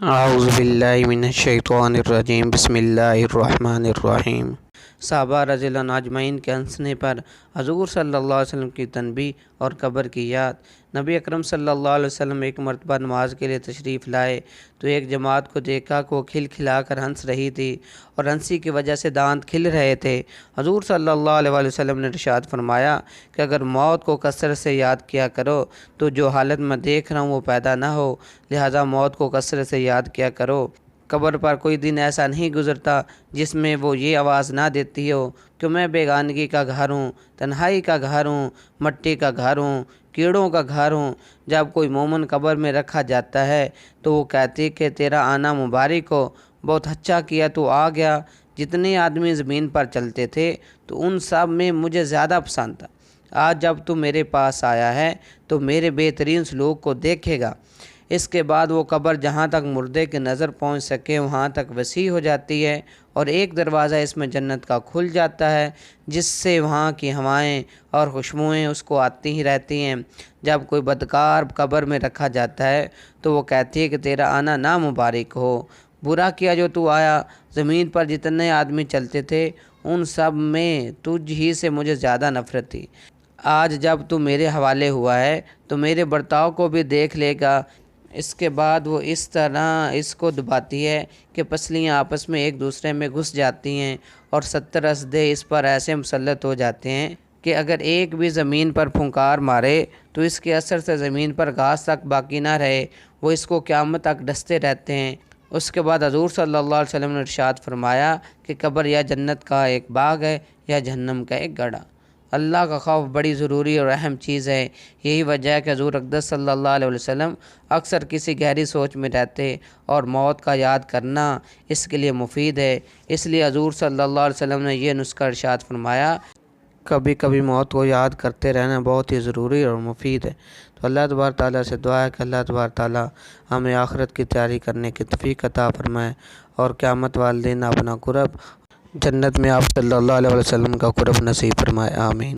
اعوذ باللہ من الشیطان الرجیم بسم اللہ الرحمن الرحیم۔ صحابہ رضی اللہ عنہ اجمعین کے ہنسنے پر حضور صلی اللہ علیہ وسلم کی تنبیہ اور قبر کی یاد۔ نبی اکرم صلی اللہ علیہ وسلم ایک مرتبہ نماز کے لیے تشریف لائے تو ایک جماعت کو دیکھا کہ وہ کھل کھلا کر ہنس رہی تھی اور ہنسی کی وجہ سے دانت کھل رہے تھے۔ حضور صلی اللہ علیہ وسلم نے ارشاد فرمایا کہ اگر موت کو کثرت سے یاد کیا کرو تو جو حالت میں دیکھ رہا ہوں وہ پیدا نہ ہو، لہذا موت کو کثرت سے یاد کیا کرو۔ قبر پر کوئی دن ایسا نہیں گزرتا جس میں وہ یہ آواز نہ دیتی ہو کہ میں بیگانگی کا گھر ہوں، تنہائی کا گھر ہوں، مٹی کا گھر ہوں، کیڑوں کا گھر ہوں۔ جب کوئی مومن قبر میں رکھا جاتا ہے تو وہ کہتی کہ تیرا آنا مبارک ہو، بہت اچھا کیا تو آ گیا۔ جتنے آدمی زمین پر چلتے تھے تو ان سب میں مجھے زیادہ پسند تھا۔ آج جب تو میرے پاس آیا ہے تو میرے بہترین سلوک کو دیکھے گا۔ اس کے بعد وہ قبر جہاں تک مردے کی نظر پہنچ سکے وہاں تک وسیع ہو جاتی ہے اور ایک دروازہ اس میں جنت کا کھل جاتا ہے جس سے وہاں کی ہوائیں اور خوشبوئیں اس کو آتی ہی رہتی ہیں۔ جب کوئی بدکار قبر میں رکھا جاتا ہے تو وہ کہتی ہے کہ تیرا آنا نامبارک ہو، برا کیا جو تو آیا۔ زمین پر جتنے آدمی چلتے تھے ان سب میں تجھ ہی سے مجھے زیادہ نفرت تھی۔ آج جب تو میرے حوالے ہوا ہے تو میرے برتاؤ کو بھی دیکھ لے گا۔ اس کے بعد وہ اس طرح اس کو دباتی ہے کہ پسلیاں آپس میں ایک دوسرے میں گھس جاتی ہیں اور 70 اسدے اس پر ایسے مسلط ہو جاتے ہیں کہ اگر ایک بھی زمین پر پھنکار مارے تو اس کے اثر سے زمین پر گھاس تک باقی نہ رہے، وہ اس کو قیامت تک ڈستے رہتے ہیں۔ اس کے بعد حضور صلی اللہ علیہ وسلم نے ارشاد فرمایا کہ قبر یا جنت کا ایک باغ ہے یا جہنم کا ایک گڑھا۔ اللہ کا خوف بڑی ضروری اور اہم چیز ہے۔ یہی وجہ ہے کہ حضور اقدس صلی اللہ علیہ وسلم اکثر کسی گہری سوچ میں رہتے اور موت کا یاد کرنا اس کے لیے مفید ہے۔ اس لیے حضور صلی اللہ علیہ وسلم نے یہ نسخہ ارشاد فرمایا، کبھی کبھی موت کو یاد کرتے رہنا بہت ہی ضروری اور مفید ہے۔ تو اللہ تبارک تعالیٰ سے دعا ہے کہ اللہ تبارک تعالیٰ ہمیں آخرت کی تیاری کرنے کی توفیق عطا فرمائے اور قیامت والے دن اپنا قرب جنت میں آپ صلی اللہ علیہ وسلم کا قرب نصیب فرمائے، آمین۔